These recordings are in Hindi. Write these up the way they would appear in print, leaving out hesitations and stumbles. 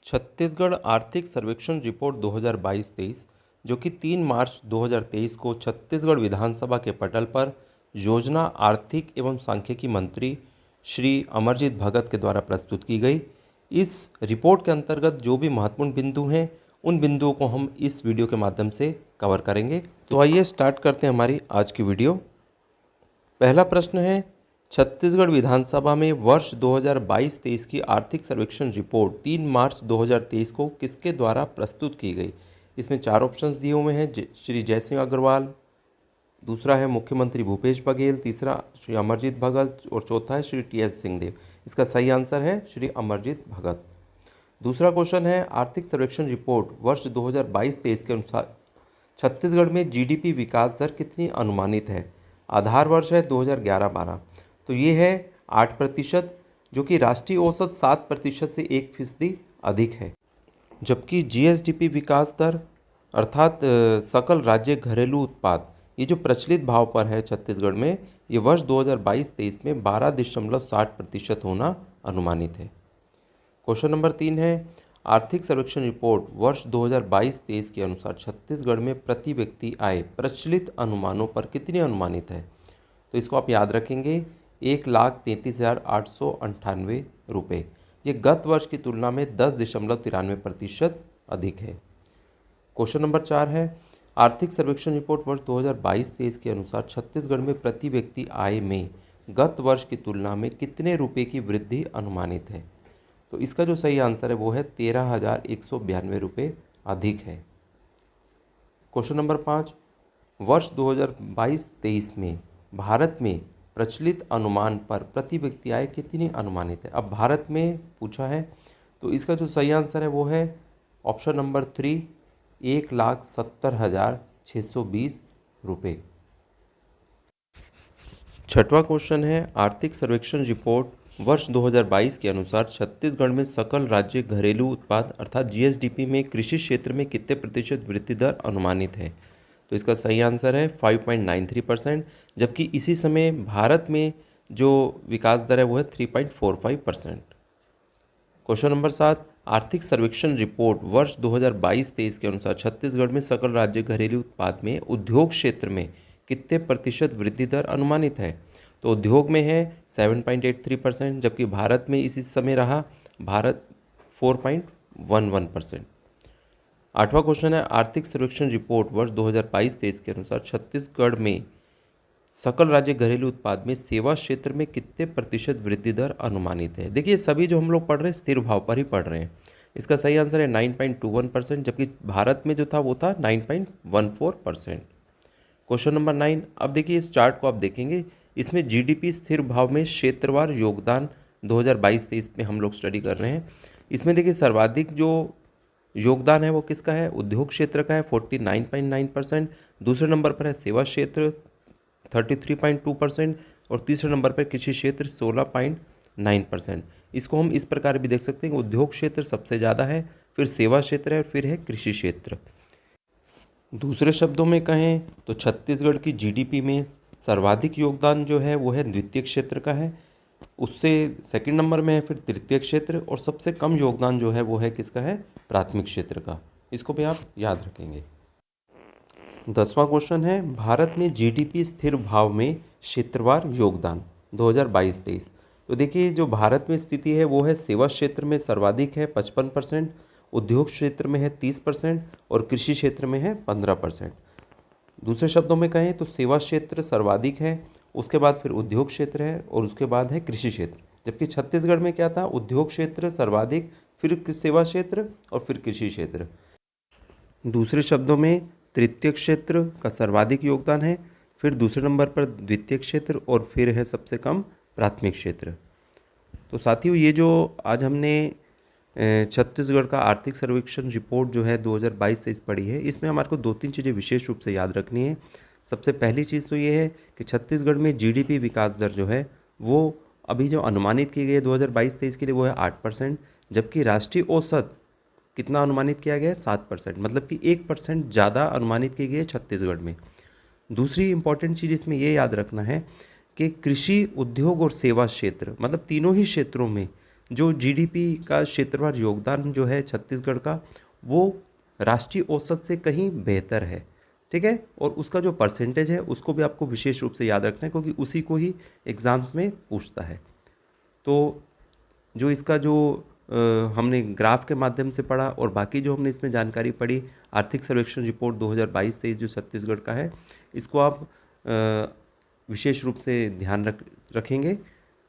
छत्तीसगढ़ आर्थिक सर्वेक्षण रिपोर्ट 2022-23 जो कि 3 मार्च 2023 को छत्तीसगढ़ विधानसभा के पटल पर योजना आर्थिक एवं सांख्यिकी मंत्री श्री अमरजीत भगत के द्वारा प्रस्तुत की गई। इस रिपोर्ट के अंतर्गत जो भी महत्वपूर्ण बिंदु हैं उन बिंदुओं को हम इस वीडियो के माध्यम से कवर करेंगे। तो आइए स्टार्ट करते हैं हमारी आज की वीडियो। पहला प्रश्न है, छत्तीसगढ़ विधानसभा में वर्ष 2022-23 की आर्थिक सर्वेक्षण रिपोर्ट 3 मार्च 2023 को किसके द्वारा प्रस्तुत की गई। इसमें 4 ऑप्शंस दिए हुए हैं, श्री जयसिंह अग्रवाल, दूसरा है मुख्यमंत्री भूपेश बघेल, तीसरा श्री अमरजीत भगत और चौथा है श्री टी.एस. सिंहदेव। इसका सही आंसर है श्री अमरजीत भगत। दूसरा क्वेश्चन है, आर्थिक सर्वेक्षण रिपोर्ट वर्ष 2022-23 के अनुसार छत्तीसगढ़ में जीडीपी विकास दर कितनी अनुमानित है। आधार वर्ष है 2011-12, तो ये है 8%, जो कि राष्ट्रीय औसत 7% से 1% अधिक है। जबकि जीएसडीपी विकास दर अर्थात सकल राज्य घरेलू उत्पाद, ये जो प्रचलित भाव पर है छत्तीसगढ़ में, ये वर्ष 2022-23 में 12.60% होना अनुमानित है। क्वेश्चन नंबर 3 है, आर्थिक सर्वेक्षण रिपोर्ट वर्ष 2022-23 के अनुसार छत्तीसगढ़ में प्रति व्यक्ति आय प्रचलित अनुमानों पर कितनी अनुमानित है। तो इसको आप याद रखेंगे, 1,33,898 रुपये। ये गत वर्ष की तुलना में 10.93% अधिक है। क्वेश्चन नंबर 4 है, आर्थिक सर्वेक्षण रिपोर्ट वर्ष 2022-23 के अनुसार छत्तीसगढ़ में प्रति व्यक्ति आय में गत वर्ष की तुलना में कितने रुपये की वृद्धि अनुमानित है। तो इसका जो सही आंसर है वो है 13,192 रुपये अधिक है। क्वेश्चन नंबर 5, वर्ष 2022-23 में भारत में प्रचलित अनुमान पर प्रति व्यक्ति आय कितनी अनुमानित है। अब भारत में पूछा है, तो इसका जो सही आंसर है वो है ऑप्शन नंबर 3, 1,70,620 रुपये। छठवां क्वेश्चन है, आर्थिक सर्वेक्षण रिपोर्ट वर्ष 2022 के अनुसार छत्तीसगढ़ में सकल राज्य घरेलू उत्पाद अर्थात जीएसडीपी में कृषि क्षेत्र में कितने प्रतिशत वृद्धि दर अनुमानित है। तो इसका सही आंसर है 5.93%, जबकि इसी समय भारत में जो विकास दर है वो है 3.45%। क्वेश्चन नंबर 7, आर्थिक सर्वेक्षण रिपोर्ट वर्ष 2022-23 के अनुसार छत्तीसगढ़ में सकल राज्य घरेलू उत्पाद में उद्योग क्षेत्र में कितने प्रतिशत वृद्धि दर अनुमानित है। तो उद्योग में है 7.83%, जबकि भारत में इसी समय रहा 4.11%। आठवां क्वेश्चन है, आर्थिक सर्वेक्षण रिपोर्ट वर्ष 2022-23 के अनुसार छत्तीसगढ़ में सकल राज्य घरेलू उत्पाद में सेवा क्षेत्र में कितने प्रतिशत वृद्धि दर अनुमानित है। देखिए सभी जो हम लोग पढ़ रहे हैं स्थिर भाव पर ही पढ़ रहे हैं। इसका सही आंसर है 9.21%, जबकि भारत में जो था वो था 9.14%। क्वेश्चन नंबर 9, अब देखिए इस चार्ट को आप देखेंगे, इसमें जीडीपी स्थिर भाव में क्षेत्रवार योगदान 2022-23 में हम लोग स्टडी कर रहे हैं। इसमें देखिए सर्वाधिक जो योगदान है वो किसका है, उद्योग क्षेत्र का है 49.9%, दूसरे नंबर पर है सेवा क्षेत्र 33.2% और तीसरे नंबर पर कृषि क्षेत्र 16.9%। इसको हम इस प्रकार भी देख सकते हैं कि उद्योग क्षेत्र सबसे ज़्यादा है, फिर सेवा क्षेत्र है और फिर है कृषि क्षेत्र। दूसरे शब्दों में कहें तो छत्तीसगढ़ की जीडीपी में सर्वाधिक योगदान जो है वो है द्वितीय क्षेत्र का है, उससे सेकंड नंबर में है फिर तृतीय क्षेत्र, और सबसे कम योगदान जो है वो है किसका है, प्राथमिक क्षेत्र का। इसको भी आप याद रखेंगे। 10वां क्वेश्चन है, भारत में जीडीपी स्थिर भाव में क्षेत्रवार योगदान 2022-23। तो देखिए जो भारत में स्थिति है वो है सेवा क्षेत्र में सर्वाधिक है 55%, उद्योग क्षेत्र में है 30% और कृषि क्षेत्र में है 15%। दूसरे शब्दों में कहें तो सेवा क्षेत्र सर्वाधिक है, उसके बाद फिर उद्योग क्षेत्र है और उसके बाद है कृषि क्षेत्र। जबकि छत्तीसगढ़ में क्या था, उद्योग क्षेत्र सर्वाधिक, फिर सेवा क्षेत्र और फिर कृषि क्षेत्र। दूसरे शब्दों में तृतीय क्षेत्र का सर्वाधिक योगदान है, फिर दूसरे नंबर पर द्वितीय क्षेत्र और फिर है सबसे कम प्राथमिक क्षेत्र। तो साथियों ये जो आज हमने छत्तीसगढ़ का आर्थिक सर्वेक्षण रिपोर्ट जो है 2022-23 पढ़ी है, इसमें हमारे को 2-3 चीज़ें विशेष रूप से याद रखनी है। सबसे पहली चीज़ तो ये है कि छत्तीसगढ़ में जीडीपी विकास दर जो है वो अभी जो अनुमानित की गई है 2022-23 के लिए वो है 8%, जबकि राष्ट्रीय औसत कितना अनुमानित किया गया है 7%, मतलब कि 1% ज़्यादा अनुमानित की गई है छत्तीसगढ़ में। दूसरी इंपॉर्टेंट चीज़ इसमें ये याद रखना है कि कृषि, उद्योग और सेवा क्षेत्र मतलब तीनों ही क्षेत्रों में जो जीडीपी का क्षेत्रवार योगदान जो है छत्तीसगढ़ का, वो राष्ट्रीय औसत से कहीं बेहतर है। ठीक है, और उसका जो परसेंटेज है उसको भी आपको विशेष रूप से याद रखना है, क्योंकि उसी को ही एग्ज़ाम्स में पूछता है। तो जो इसका जो हमने ग्राफ के माध्यम से पढ़ा और बाकी जो हमने इसमें जानकारी पढ़ी, आर्थिक सर्वेक्षण रिपोर्ट 2022-23 जो छत्तीसगढ़ का है, इसको आप विशेष रूप से ध्यान रखेंगे।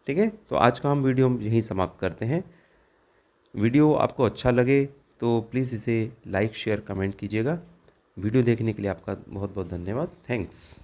ठीक है, तो आज का हम वीडियो यहीं समाप्त करते हैं। वीडियो आपको अच्छा लगे तो प्लीज़ इसे लाइक शेयर कमेंट कीजिएगा। वीडियो देखने के लिए आपका बहुत बहुत धन्यवाद। थैंक्स।